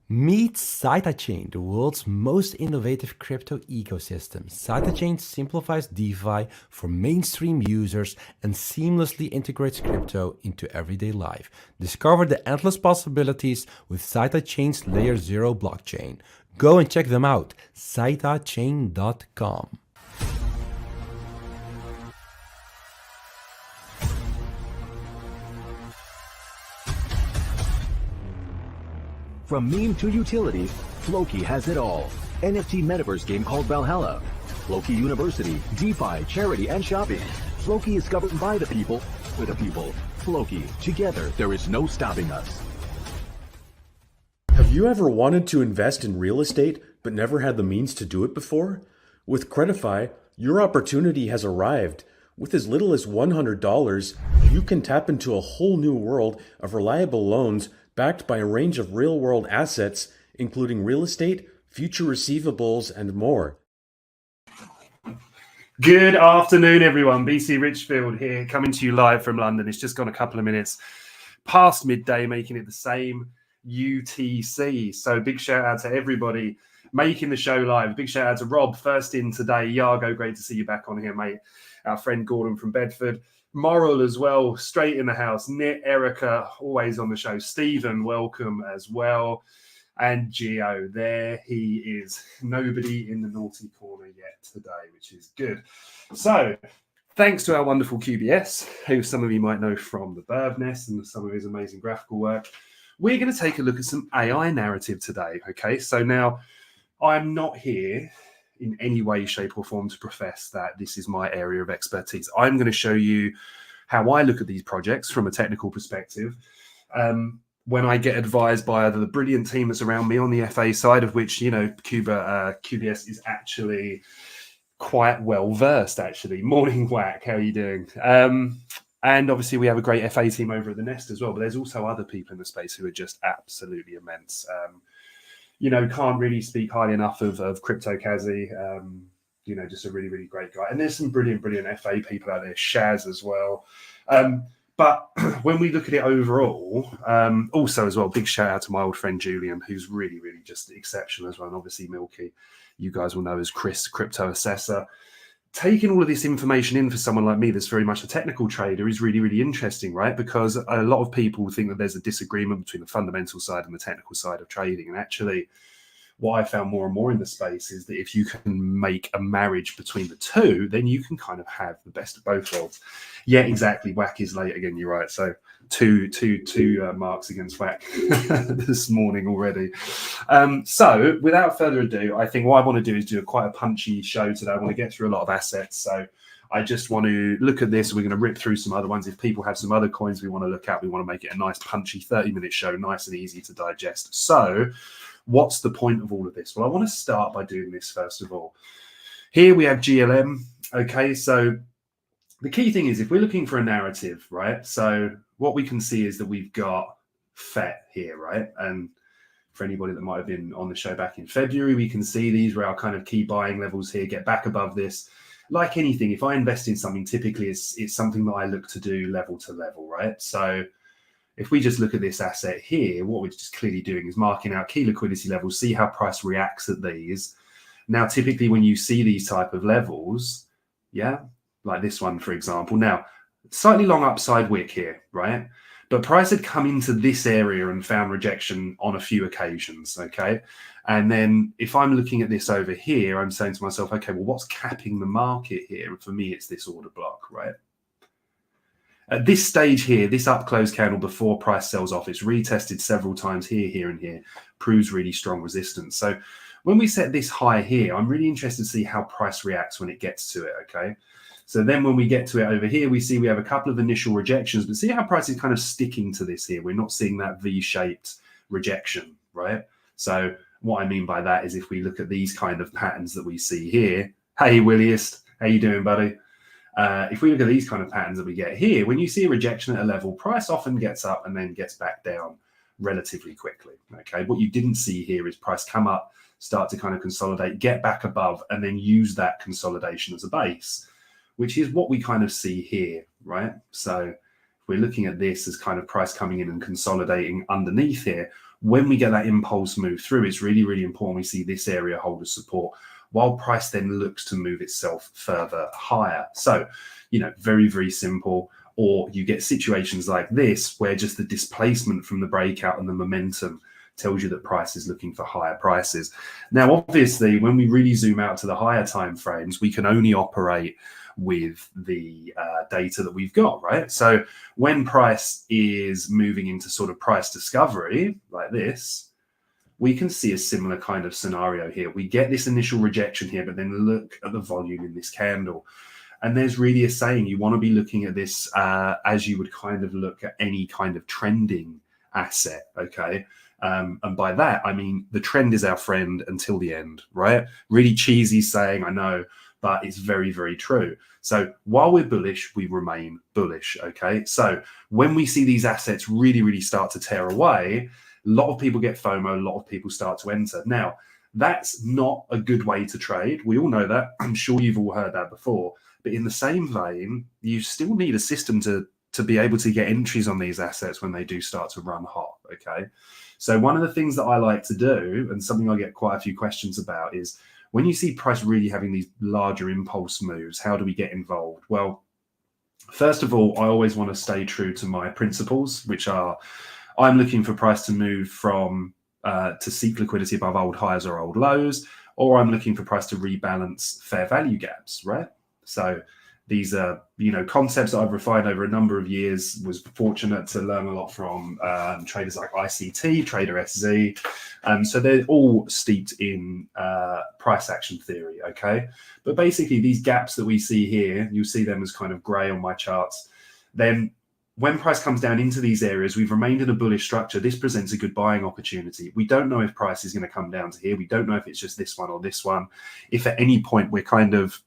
Meet Cytachain, the world's most innovative crypto ecosystem. Cytachain simplifies DeFi for mainstream users and seamlessly integrates crypto into everyday life. Discover the endless possibilities with Cytachain's Layer 0 blockchain. Go and check them out, cytachain.com. From meme to utility, Floki has it all. NFT metaverse game called Valhalla. Floki University, DeFi, charity, and shopping. Floki is governed by the people, for the people. Floki, together there is no stopping us. Have you ever wanted to invest in real estate but never had the means to do it before? With Credifi, your opportunity has arrived. With as little as $100, you can tap into a whole new world of reliable loans backed by a range of real-world assets, including real estate, future receivables, and more. Good afternoon, everyone. BC Richfield here, coming to you live from London. It's just gone a couple of minutes past midday, making it the same UTC. So big shout out to everybody making the show live. Big shout out to Rob, first in today. Yargo, great to see you back on here, mate. Our friend Gordon from Bedford. Moral as well, straight in the house. Nit, Erica, always on the show. Stephen, welcome as well. And Gio, there he is. Nobody in the naughty corner yet today, which is good. So, thanks to our wonderful QBS, who some of you might know from the Bird Nest and some of his amazing graphical work, we're going to take a look at some AI narrative today. Okay, so now I'm not here in any way, shape, or form to profess that this is my area of expertise. I'm going to show you how I look at these projects from a technical perspective. When I get advised by either the brilliant team that's around me on the FA side, of which, you know, QBS is actually quite well versed, actually. Morning, Whack, how are you doing? And obviously we have a great FA team over at the Nest as well, but there's also other people in the space who are just absolutely immense. You know, can't really speak highly enough of Crypto Kazi. You know, just a really, really great guy. And there's some brilliant FA people out there, Shaz as well. But when we look at it overall, also as well, big shout out to my old friend Julian, who's really, really just exceptional as well. And obviously Milky, you guys will know as Chris, Crypto Assessor. Taking all of this information in for someone like me that's very much a technical trader is really, really interesting, right? Because a lot of people think that there's a disagreement between the fundamental side and the technical side of trading. And actually, what I found more and more in the space is that if you can make a marriage between the two, then you can kind of have the best of both worlds. Yeah, exactly. Whack is late again. You're right. So two marks against Whack this morning already. So without further ado, I think what I want to do is do quite a punchy show today. I want to get through a lot of assets. So I just want to look at this. We're going to rip through some other ones. If people have some other coins we want to look at, we want to make it a nice punchy 30-minute show, nice and easy to digest. So what's the point of all of this? Well, I want to start by doing this first of all. Here we have GLM. Okay, so the key thing is if we're looking for a narrative, right? So what we can see is that we've got FET here, right? And for anybody that might have been on the show back in February, we can see these were our kind of key buying levels here, get back above this. Like anything, if I invest in something, typically it's something that I look to do level to level, right? So if we just look at this asset here, what we're just clearly doing is marking out key liquidity levels, see how price reacts at these. Now, typically when you see these type of levels, yeah, like this one, for example. Now, slightly long upside wick here, right? But price had come into this area and found rejection on a few occasions, okay? And then if I'm looking at this over here, I'm saying to myself, okay, well, what's capping the market here? And for me, it's this order block, right? At this stage here, this up close candle before price sells off, it's retested several times here, and here, proves really strong resistance. So when we set this high here, I'm really interested to see how price reacts when it gets to it, okay? So then when we get to it over here, we see we have a couple of initial rejections, but see how price is kind of sticking to this here. We're not seeing that V-shaped rejection, right? So what I mean by that is if we look at these kind of patterns that we see here, hey, Williest, how you doing, buddy? If we look at these kind of patterns that we get here, when you see a rejection at a level, price often gets up and then gets back down relatively quickly, okay? What you didn't see here is price come up, start to kind of consolidate, get back above, and then use that consolidation as a base, which is what we kind of see here, right? So if we're looking at this as kind of price coming in and consolidating underneath here. When we get that impulse move through, it's really, really important we see this area hold as support, while price then looks to move itself further higher. So, you know, very, very simple. Or you get situations like this where just the displacement from the breakout and the momentum tells you that price is looking for higher prices. Now, obviously, when we really zoom out to the higher time frames, we can only operate with the data that we've got, right? So when price is moving into sort of price discovery like this, we can see a similar kind of scenario here. We get this initial rejection here, but then look at the volume in this candle. And there's really a saying, you want to be looking at this as you would kind of look at any kind of trending asset, okay? And by that, I mean, the trend is our friend until the end, right? Really cheesy saying, I know, but it's very, very true. So while we're bullish, we remain bullish, okay? So when we see these assets really, really start to tear away, a lot of people get FOMO, a lot of people start to enter. Now, that's not a good way to trade. We all know that. I'm sure you've all heard that before. But in the same vein, you still need a system to be able to get entries on these assets when they do start to run hot, okay? So one of the things that I like to do, and something I get quite a few questions about, is when you see price really having these larger impulse moves, how do we get involved? Well, first of all, I always want to stay true to my principles, which are I'm looking for price to move from to seek liquidity above old highs or old lows, or I'm looking for price to rebalance fair value gaps, right? So these are, you know, concepts that I've refined over a number of years. Was fortunate to learn a lot from traders like ICT, Trader SZ. So they're all steeped in price action theory, okay? But basically these gaps that we see here, you'll see them as kind of gray on my charts. Then when price comes down into these areas, we've remained in a bullish structure. This presents a good buying opportunity. We don't know if price is going to come down to here. We don't know if it's just this one or this one. If at any point we're kind of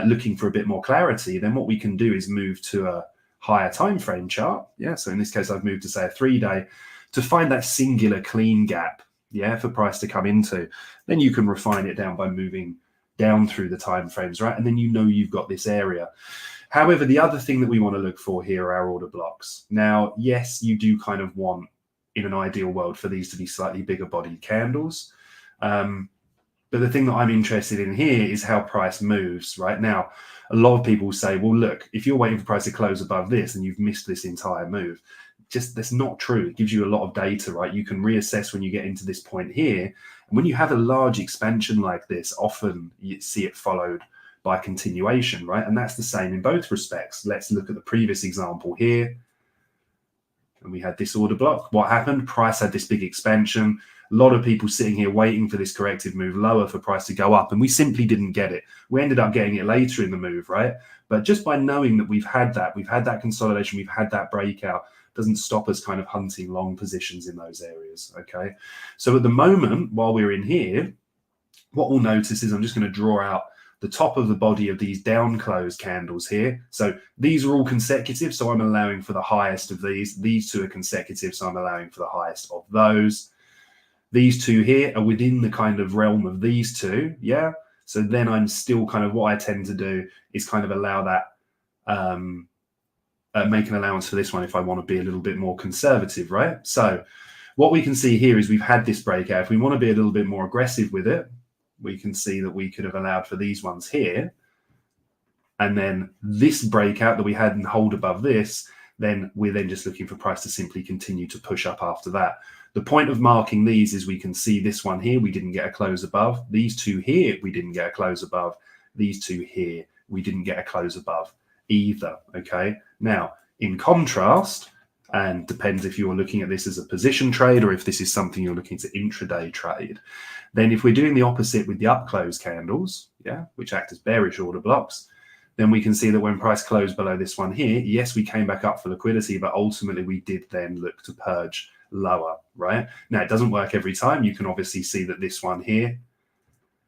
looking for a bit more clarity, then what we can do is move to a higher time frame chart. Yeah, so in this case, I've moved to say a 3-day to find that singular clean gap, yeah, for price to come into. Then you can refine it down by moving down through the time frames, right? And then you know you've got this area. However, the other thing that we want to look for here are our order blocks. Now, yes, you do kind of want, in an ideal world, for these to be slightly bigger bodied candles. But the thing that I'm interested in here is how price moves right now. A lot of people say, well, look, if you're waiting for price to close above this and you've missed this entire move, just that's not true. It gives you a lot of data, right? You can reassess when you get into this point here. And when you have a large expansion like this, often you see it followed by continuation, right? And that's the same in both respects. Let's look at the previous example here. And we had this order block. What happened? Price had this big expansion. A lot of people sitting here waiting for this corrective move lower for price to go up, and we simply didn't get it. We ended up getting it later in the move, right? But just by knowing that we've had that consolidation, we've had that breakout, doesn't stop us kind of hunting long positions in those areas, okay? So at the moment, while we're in here, what we'll notice is I'm just going to draw out the top of the body of these down close candles here. So these are all consecutive, so I'm allowing for the highest of these. These two are consecutive, so I'm allowing for the highest of those. These two here are within the kind of realm of these two, yeah? So then I'm still kind of, what I tend to do is kind of allow that, make an allowance for this one if I want to be a little bit more conservative, right? So what we can see here is we've had this breakout. If we want to be a little bit more aggressive with it, we can see that we could have allowed for these ones here. And then this breakout that we had and hold above this, then we're then just looking for price to simply continue to push up after that. The point of marking these is we can see this one here, we didn't get a close above. These two here, we didn't get a close above. These two here, we didn't get a close above either, okay? Now, in contrast, and depends if you're looking at this as a position trade or if this is something you're looking to intraday trade, then if we're doing the opposite with the up close candles, yeah, which act as bearish order blocks, then we can see that when price closed below this one here, yes, we came back up for liquidity, but ultimately we did then look to purge lower, right? Now, it doesn't work every time. You can obviously see that this one here,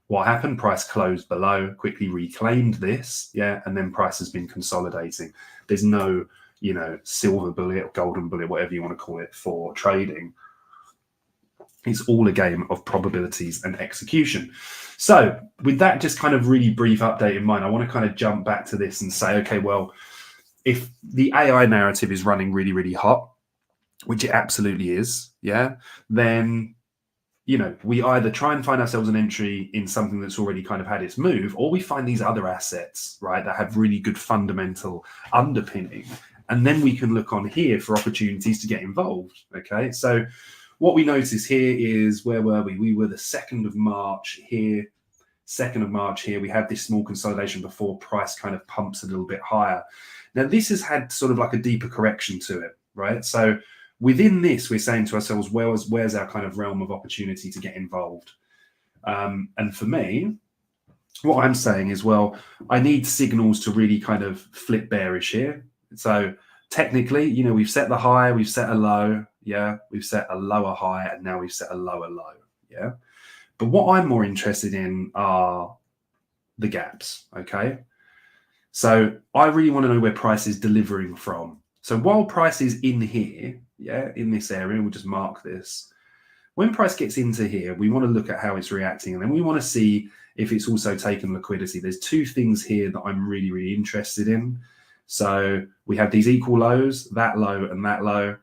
what happened? Price closed below, quickly reclaimed this, yeah, and then price has been consolidating. There's no, you know, silver bullet or golden bullet, whatever you want to call it, for trading. It's all a game of probabilities and execution. So with that just kind of really brief update in mind, I want to kind of jump back to this and say, okay, well, if the AI narrative is running really, really hot, which it absolutely is, yeah, then, you know, we either try and find ourselves an entry in something that's already kind of had its move, or we find these other assets, right, that have really good fundamental underpinning. And then we can look on here for opportunities to get involved. Okay, so what we notice here is, where were we? We were the 2nd of March here. 2nd of March here, we had this small consolidation before price kind of pumps a little bit higher. Now, this has had sort of like a deeper correction to it, right? So within this, we're saying to ourselves, where's our kind of realm of opportunity to get involved? And for me, what I'm saying is, well, I need signals to really kind of flip bearish here. So technically, you know, we've set the high, we've set a low, yeah, we've set a lower high, and now we've set a lower low, yeah. But what I'm more interested in are the gaps, okay? So I really want to know where price is delivering from. So while price is in here, yeah, in this area, we'll just mark this. When price gets into here, we want to look at how it's reacting, and then we want to see if it's also taken liquidity. There's two things here that I'm really, really interested in. So we have these equal lows, that low and that low.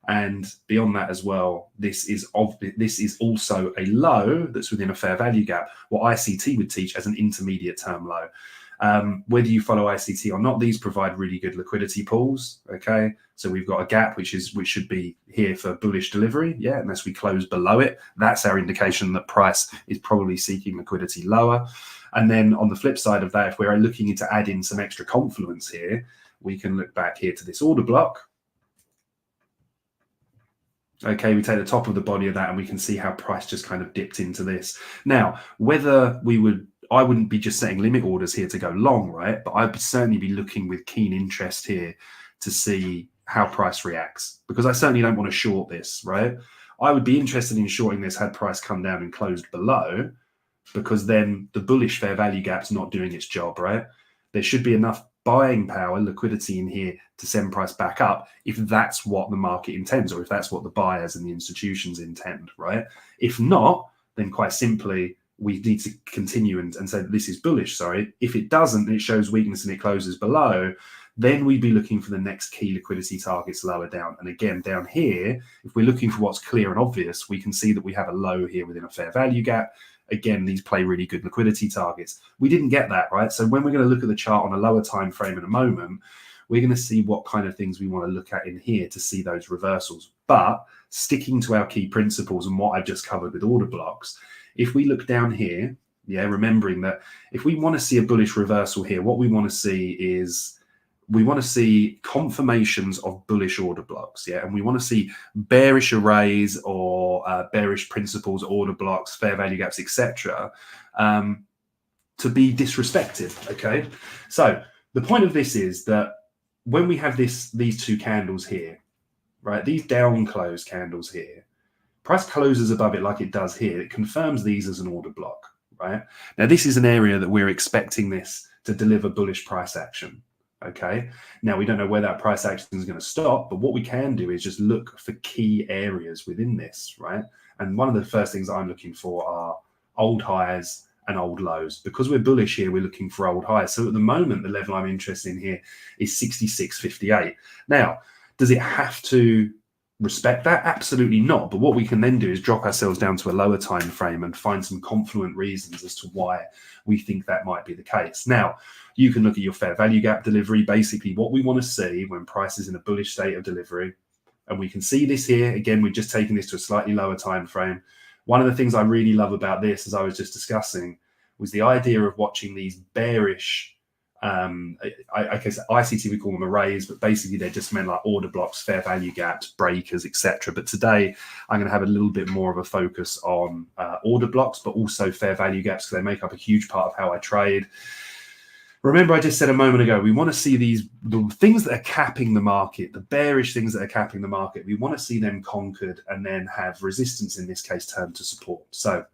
And beyond that as well, this is also a low that's within a fair value gap, what ICT would teach as an intermediate term low. Whether you follow ICT or not, these provide really good liquidity pools. Okay, so we've got a gap which should be here for bullish delivery. Yeah, unless we close below it, that's our indication that price is probably seeking liquidity lower. And then on the flip side of that, if we're looking to add in some extra confluence here, we can look back here to this order block. Okay, we take the top of the body of that and we can see how price just kind of dipped into this. Now, whether I wouldn't be just setting limit orders here to go long, right? But I'd certainly be looking with keen interest here to see how price reacts, because I certainly don't want to short this, right? I would be interested in shorting this had price come down and closed below, because then the bullish fair value gap's not doing its job, right? There should be enough buying power, liquidity in here to send price back up if that's what the market intends, or if that's what the buyers and the institutions intend, right? If not, then quite simply, we need to continue and say that this is bullish, sorry. If it doesn't, and it shows weakness and it closes below, then we'd be looking for the next key liquidity targets lower down. And again, down here, if we're looking for what's clear and obvious, we can see that we have a low here within a fair value gap. Again, these play really good liquidity targets. We didn't get that, right? So when we're going to look at the chart on a lower time frame in a moment, we're going to see what kind of things we want to look at in here to see those reversals. But sticking to our key principles and what I've just covered with order blocks, if we look down here, yeah, remembering that if we want to see a bullish reversal here, what we want to see is confirmations of bullish order blocks, yeah, and we want to see bearish arrays or bearish principles, order blocks, fair value gaps, etc., to be disrespected. Okay, so the point of this is that when we have these two candles here, right, these down close candles here, price closes above it like it does here, it confirms these as an order block, right? Now this is an area that we're expecting this to deliver bullish price action. Okay, now we don't know where that price action is going to stop, but what we can do is just look for key areas within this, right? And one of the first things I'm looking for are old highs and old lows. Because we're bullish here, we're looking for old highs. So at the moment, the level I'm interested in here is 66.58. Now, does it have to respect that? Absolutely not. But what we can then do is drop ourselves down to a lower time frame and find some confluent reasons as to why we think that might be the case. Now, you can look at your fair value gap delivery, basically what we want to see when price is in a bullish state of delivery. And we can see this here. Again, we're just taking this to a slightly lower time frame. One of the things I really love about this, as I was just discussing, was the idea of watching these bearish, I guess ICT we call them arrays, but basically they're just meant like order blocks, fair value gaps, breakers, etc. But today I'm going to have a little bit more of a focus on order blocks, but also fair value gaps, because they make up a huge part of how I trade. Remember, I just said a moment ago, we want to see the things that are capping the market, the bearish things that are capping the market. We want to see them conquered and then have resistance, in this case, turn to support. So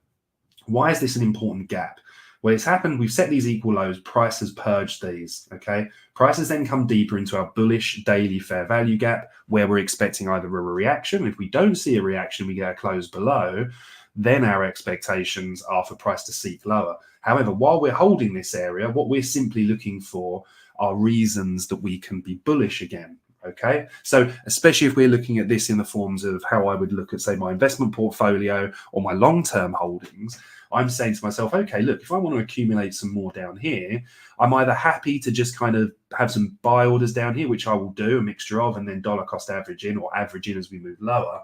why is this an important gap? Well, it's happened. We've set these equal lows. Price has purged these. Okay. Price has then come deeper into our bullish daily fair value gap, where we're expecting either a reaction. If we don't see a reaction, we get a close below. Then our expectations are for price to seek lower. However, while we're holding this area, what we're simply looking for are reasons that we can be bullish again. Okay, so especially if we're looking at this in the forms of how I would look at, say, my investment portfolio or my long-term holdings, I'm saying to myself, okay, look, if I want to accumulate some more down here, I'm either happy to just kind of have some buy orders down here, which I will do, a mixture of, and then dollar cost average in or average in as we move lower.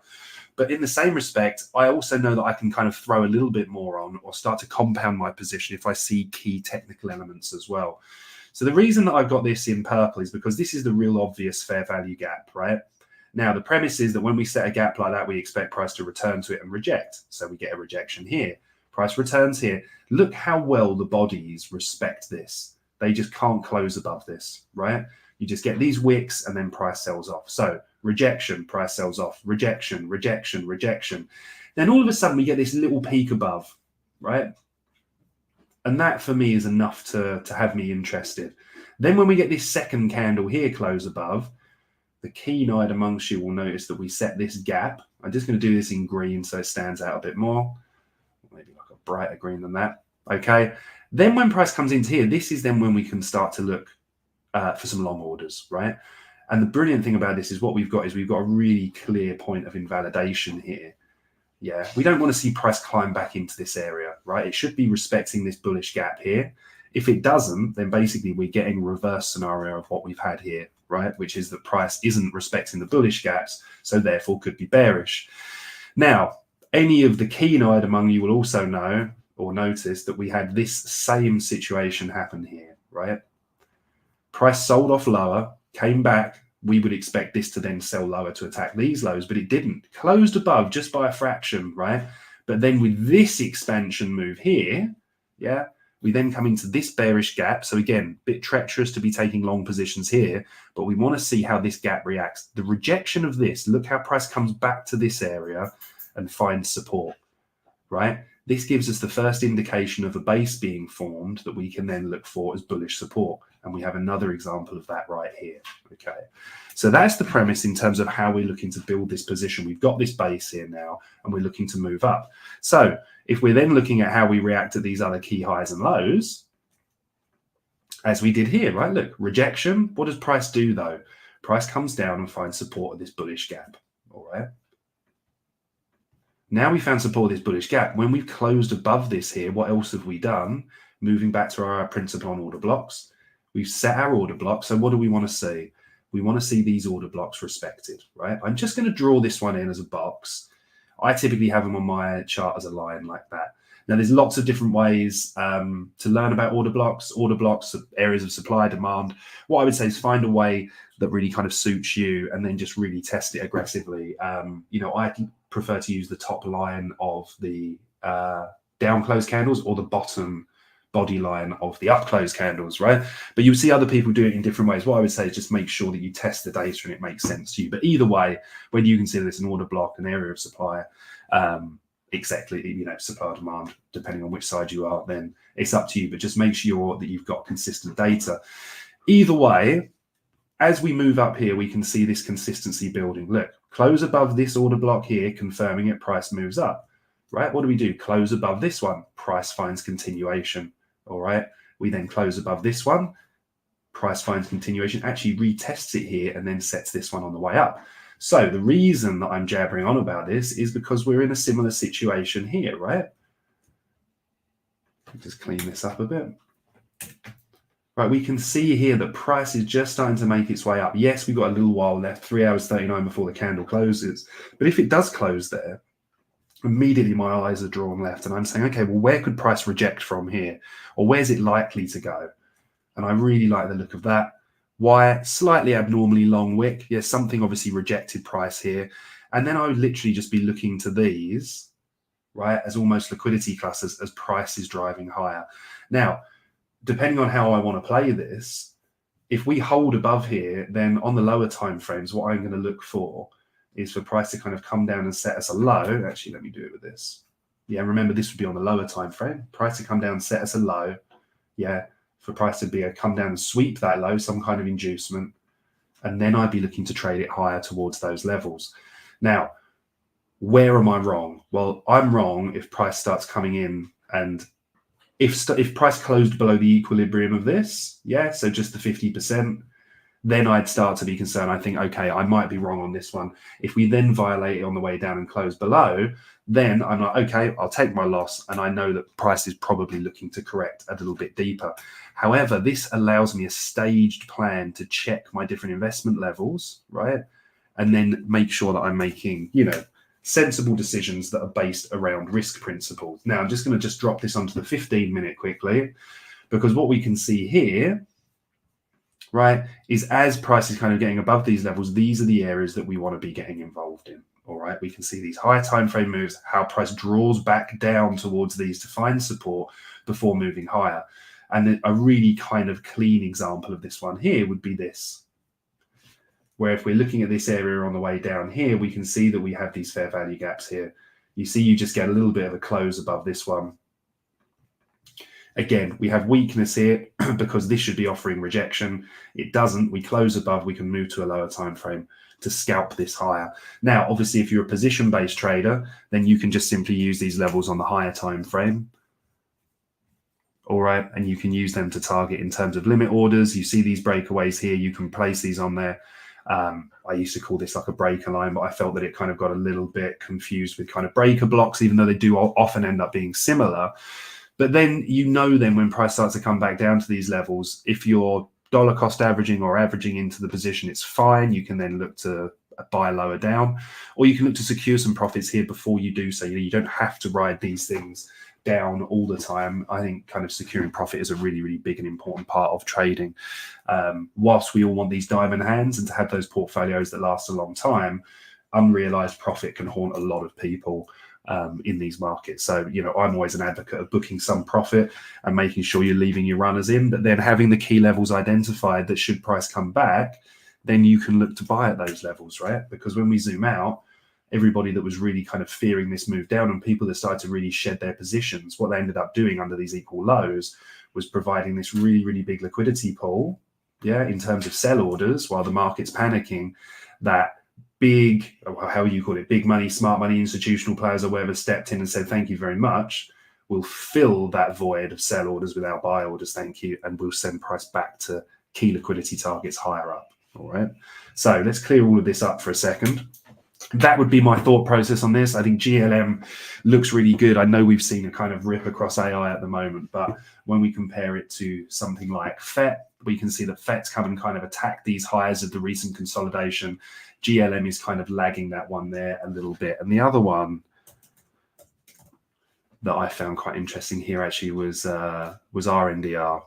But in the same respect, I also know that I can kind of throw a little bit more on or start to compound my position if I see key technical elements as well. So the reason that I've got this in purple is because this is the real obvious fair value gap, right? Now, the premise is that when we set a gap like that, we expect price to return to it and reject. So we get a rejection here. Price returns here. Look how well the bodies respect this. They just can't close above this, right? You just get these wicks and then price sells off. So rejection, price sells off, rejection, rejection, rejection. Then all of a sudden we get this little peak above, right? And that for me is enough to have me interested. Then when we get this second candle here close above, the keen-eyed amongst you will notice that we set this gap. I'm just going to do this in green so it stands out a bit more. Maybe like a brighter green than that. Okay. Then when price comes into here, this is then when we can start to look for some long orders, right? And the brilliant thing about this is what we've got a really clear point of invalidation here. Yeah, we don't want to see price climb back into this area, right? It should be respecting this bullish gap here. If it doesn't, then basically we're getting reverse scenario of what we've had here, right? Which is that price isn't respecting the bullish gaps, so therefore could be bearish. Now, any of the keen-eyed among you will also know or notice that we had this same situation happen here, right? Price sold off lower, came back. We would expect this to then sell lower to attack these lows, but it didn't. Closed above just by a fraction, right? But then with this expansion move here, yeah, we then come into this bearish gap. So again, a bit treacherous to be taking long positions here, but we want to see how this gap reacts. The rejection of this, look how price comes back to this area and finds support, right? This gives us the first indication of a base being formed that we can then look for as bullish support. And we have another example of that right here. Okay, so that's the premise in terms of how we're looking to build this position. We've got this base here now, and we're looking to move up. So if we're then looking at how we react to these other key highs and lows, as we did here, right? Look, rejection. What does price do though? Price comes down and finds support of this bullish gap. All right. Now we found support of this bullish gap. When we've closed above this here, what else have we done? Moving back to our principle on order blocks. We've set our order block. So what do we want to see? We want to see these order blocks respected, right? I'm just going to draw this one in as a box. I typically have them on my chart as a line like that. Now, there's lots of different ways to learn about order blocks, areas of supply, demand. What I would say is find a way that really kind of suits you and then just really test it aggressively. I prefer to use the top line of the down close candles or the bottom body line of the up close candles, right? But you'll see other people do it in different ways. What I would say is just make sure that you test the data and it makes sense to you. But either way, when you consider this an order block, an area of supply, exactly, supply or demand, depending on which side you are, then it's up to you. But just make sure that you've got consistent data. Either way, as we move up here, we can see this consistency building. Look, close above this order block here, confirming it, price moves up, right? What do? Close above this one, price finds continuation. All right, we then close above this one, price finds continuation, actually retests it here and then sets this one on the way up. So the reason that I'm jabbering on about this is because we're in a similar situation here, right? Just clean this up a bit. Right, we can see here that price is just starting to make its way up. Yes, we've got a little while left, 3 hours 39 before the candle closes. But if it does close there, immediately my eyes are drawn left and I'm saying, okay, well, where could price reject from here? Or where's it likely to go? And I really like the look of that. Why? Slightly abnormally long wick. Yes, something obviously rejected price here. And then I would literally just be looking to these, right, as almost liquidity clusters as price is driving higher. Now, depending on how I want to play this, if we hold above here, then on the lower time frames, what I'm going to look for is for price to kind of come down and set us a low. Actually, let me do it with this. Yeah, remember this would be on the lower time frame. Price to come down, set us a low. Yeah, for price to be a come down and sweep that low, some kind of inducement. And then I'd be looking to trade it higher towards those levels. Now, where am I wrong? Well, I'm wrong if price starts coming in and If price closed below the equilibrium of this, yeah, so just the 50%, then I'd start to be concerned. I think, okay, I might be wrong on this one. If we then violate it on the way down and close below, then I'm like, okay, I'll take my loss, and I know that price is probably looking to correct a little bit deeper. However, this allows me a staged plan to check my different investment levels, right? And then make sure that I'm making, sensible decisions that are based around risk principles. Now, I'm just going to drop this onto the 15-minute quickly, because what we can see here, right, is as price is kind of getting above these levels, these are the areas that we want to be getting involved in. All right, we can see these higher time frame moves, how price draws back down towards these to find support before moving higher. And a really kind of clean example of this one here would be this, where if we're looking at this area on the way down here, we can see that we have these fair value gaps here. You see, you just get a little bit of a close above this one. Again, we have weakness here because this should be offering rejection. It doesn't. We close above, we can move to a lower time frame to scalp this higher. Now, obviously, if you're a position-based trader, then you can just simply use these levels on the higher time frame. All right, and you can use them to target in terms of limit orders. You see these breakaways here, you can place these on there. I used to call this like a breaker line, but I felt that it kind of got a little bit confused with kind of breaker blocks, even though they do often end up being similar. But then then when price starts to come back down to these levels, if you're dollar cost averaging or averaging into the position, it's fine. You can then look to buy lower down, or you can look to secure some profits here before you do so. You don't have to ride these things down all the time. I think kind of securing profit is a really, really big and important part of trading. Whilst we all want these diamond hands and to have those portfolios that last a long time, unrealized profit can haunt a lot of people in these markets. So, I'm always an advocate of booking some profit and making sure you're leaving your runners in, but then having the key levels identified that should price come back, then you can look to buy at those levels, right? Because when we zoom out, everybody that was really kind of fearing this move down and people that started to really shed their positions, what they ended up doing under these equal lows was providing this really, really big liquidity pool, in terms of sell orders while the market's panicking, that big, how you call it, big money, smart money, institutional players or whatever stepped in and said, thank you very much, will fill that void of sell orders without buy orders, thank you, and we'll send price back to key liquidity targets higher up. All right. So let's clear all of this up for a second. That would be my thought process on this. I think GLM looks really good. I know we've seen a kind of rip across AI at the moment, but when we compare it to something like FET, we can see that FET's come and kind of attack these highs of the recent consolidation. GLM is kind of lagging that one there a little bit. And the other one that I found quite interesting here actually was RNDR.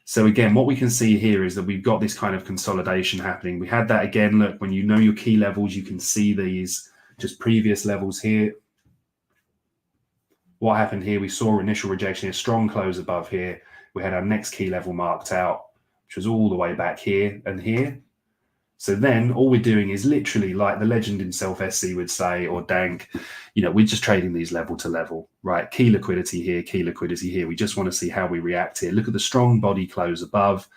So again, what we can see here is that we've got this kind of consolidation happening. We had that again. Look, when you know your key levels, you can see these just previous levels here. What happened here? We saw initial rejection, a strong close above here. We had our next key level marked out, which was all the way back here and here. So then all we're doing is literally, like the legend himself, SC would say, or Dank, we're just trading these level to level, right? Key liquidity here, key liquidity here. We just want to see how we react here. Look at the strong body close above.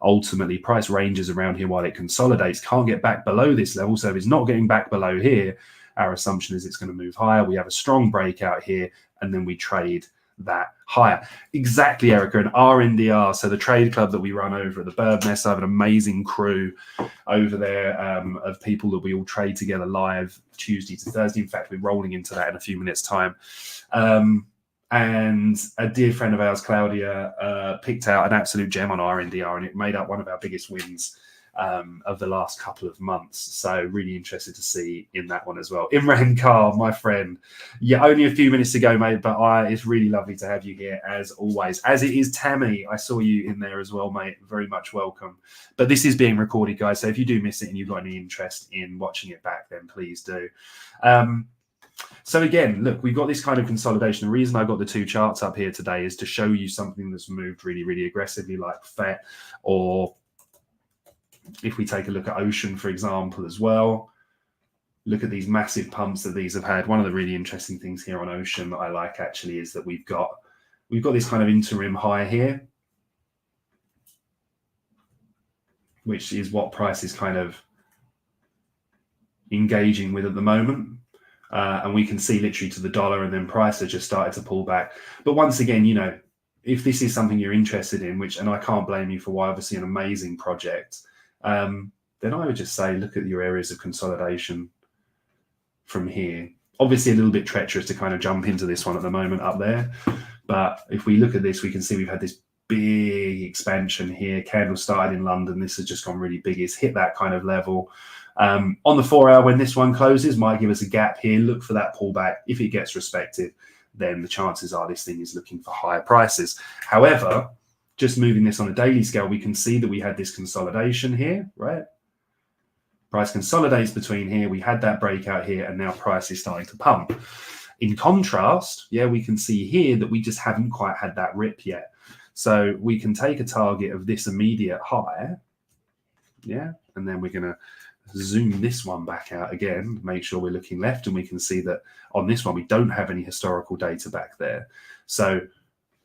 Ultimately, price ranges around here while it consolidates, can't get back below this level. So if it's not getting back below here, our assumption is it's going to move higher. We have a strong breakout here, and then we trade that higher. Exactly, Erica, an RNDR. So the trade club that we run over at the Bird Nest, I have an amazing crew over there of people that we all trade together live Tuesday to Thursday. In fact, we're rolling into that in a few minutes' time. And a dear friend of ours, Claudia, picked out an absolute gem on RNDR, and it made up one of our biggest wins of the last couple of months. So really interested to see in that one as well. Imran Carr, my friend. Yeah, only a few minutes ago, mate, but it's really lovely to have you here as always. As it is Tammy. I saw you in there as well, mate. Very much welcome. But this is being recorded, guys. So if you do miss it and you've got any interest in watching it back, then please do. So again, look, we've got this kind of consolidation. The reason I got the two charts up here today is to show you something that's moved really, really aggressively, like FET, or if we take a look at Ocean, for example, as well, look at these massive pumps that these have had. One of the really interesting things here on Ocean that I like actually is that we've got this kind of interim high here, which is what price is kind of engaging with at the moment. And we can see literally to the dollar, and then price has just started to pull back. But once again, you know, if this is something you're interested in, which, and I can't blame you for why, obviously an amazing project, then I would just say, look at your areas of consolidation from here. Obviously a little bit treacherous to kind of jump into this one at the moment up there. But if we look at this, we can see we've had this big expansion here. Candle started in London. This has just gone really big. It's hit that kind of level. On the 4 hour, when this one closes, might give us a gap here. Look for that pullback. If it gets respected, then the chances are this thing is looking for higher prices. However, just moving this on a daily scale, we can see that we had this consolidation here, right? Price consolidates between here. We had that breakout here, and now price is starting to pump. In contrast, yeah, we can see here that we just haven't quite had that rip yet. So we can take a target of this immediate high, yeah, and then we're going to zoom this one back out again, make sure we're looking left, and we can see that on this one, we don't have any historical data back there. So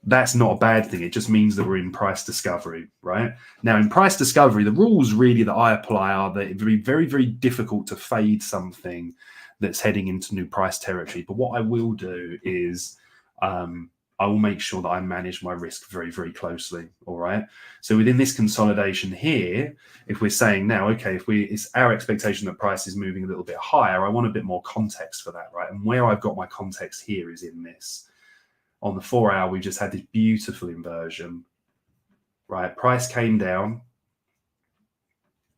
that's not a bad thing. It just means that we're in price discovery, right? Now, in price discovery, the rules really that I apply are that it's very, very difficult to fade something that's heading into new price territory. But what I will do is I will make sure that I manage my risk very, very closely, all right? So within this consolidation here, if we're saying now, okay, it's our expectation that price is moving a little bit higher, I want a bit more context for that, right? And where I've got my context here is in this. On the 4 hour, we just had this beautiful inversion, right? Price came down,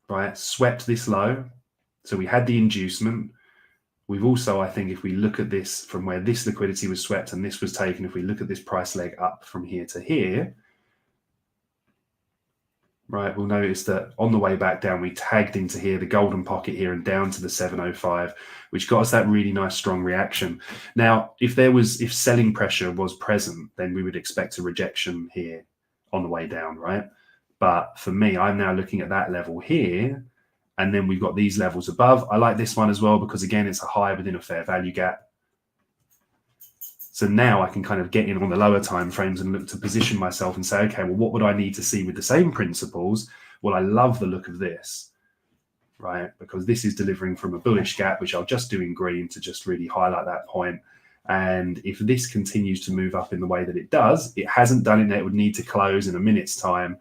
right? Swept this low. So we had the inducement. We've also, I think, if we look at this from where this liquidity was swept and this was taken, if we look at this price leg up from here to here, right, we'll notice that on the way back down, we tagged into here, the golden pocket here, and down to the 705, which got us that really nice, strong reaction. Now, if selling pressure was present, then we would expect a rejection here on the way down, right? But for me, I'm now looking at that level here, and then we've got these levels above. I like this one as well because, again, it's a high within a fair value gap. So now I can kind of get in on the lower time frames and look to position myself and say, okay, well, what would I need to see with the same principles? Well, I love the look of this, right? Because this is delivering from a bullish gap, which I'll just do in green to just really highlight that point. And if this continues to move up in the way that it does, it hasn't done it yet, it would need to close in a minute's time.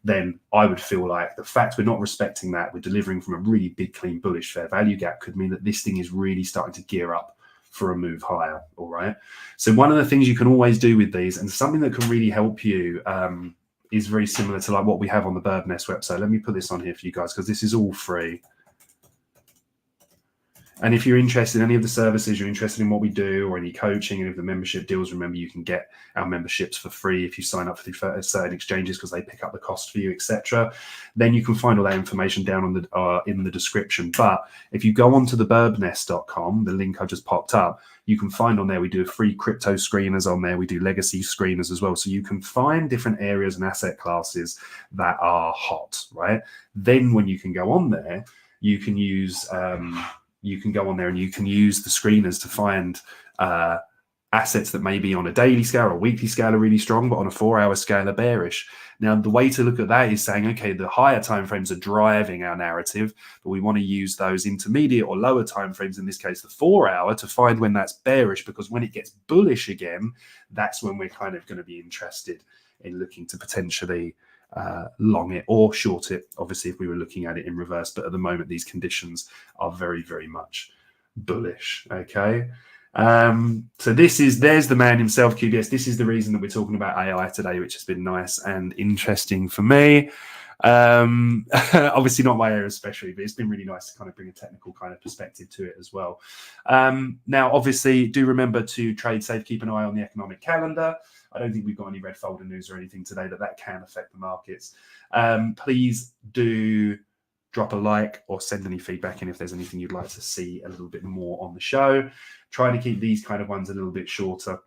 Then I would feel like the fact we're not respecting that, we're delivering from a really big, clean, bullish fair value gap could mean that this thing is really starting to gear up for a move higher, all right? So one of the things you can always do with these, and something that can really help you, is very similar to like what we have on the Bird Nest website. Let me put this on here for you guys because this is all free. And if you're interested in any of the services, you're interested in what we do or any coaching, and if the membership deals, remember you can get our memberships for free if you sign up for certain exchanges because they pick up the cost for you, etc. Then you can find all that information down on the in the description. But if you go onto the birdnest.com, the link I just popped up, you can find on there, we do free crypto screeners on there. We do legacy screeners as well. So you can find different areas and asset classes that are hot, right? Then when you can go on there, you can use... you can go on there and you can use the screeners to find assets that may be on a daily scale or a weekly scale are really strong, but on a 4 hour scale are bearish. Now, the way to look at that is saying, okay, the higher timeframes are driving our narrative, but we want to use those intermediate or lower timeframes, in this case, the 4 hour, to find when that's bearish, because when it gets bullish again, that's when we're kind of going to be interested in looking to potentially long it or short it, obviously, if we were looking at it in reverse. But at the moment, these conditions are very, very much bullish. Okay. So there's the man himself, QBS. This is the reason that we're talking about AI today, which has been nice and interesting for me. Obviously not my area especially, but it's been really nice to kind of bring a technical kind of perspective to it as well. Now, obviously, do remember to trade safe, keep an eye on the economic calendar. I don't think we've got any red folder news or anything today that can affect the markets. Please do drop a like or send any feedback in if there's anything you'd like to see a little bit more on the show. Try to keep these kind of ones a little bit shorter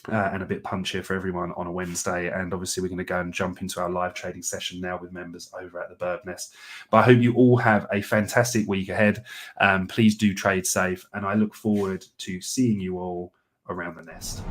and a bit punchier for everyone on a Wednesday. And obviously, we're going to go and jump into our live trading session now with members over at the Bird Nest. But I hope you all have a fantastic week ahead. Please do trade safe, and I look forward to seeing you all around the nest.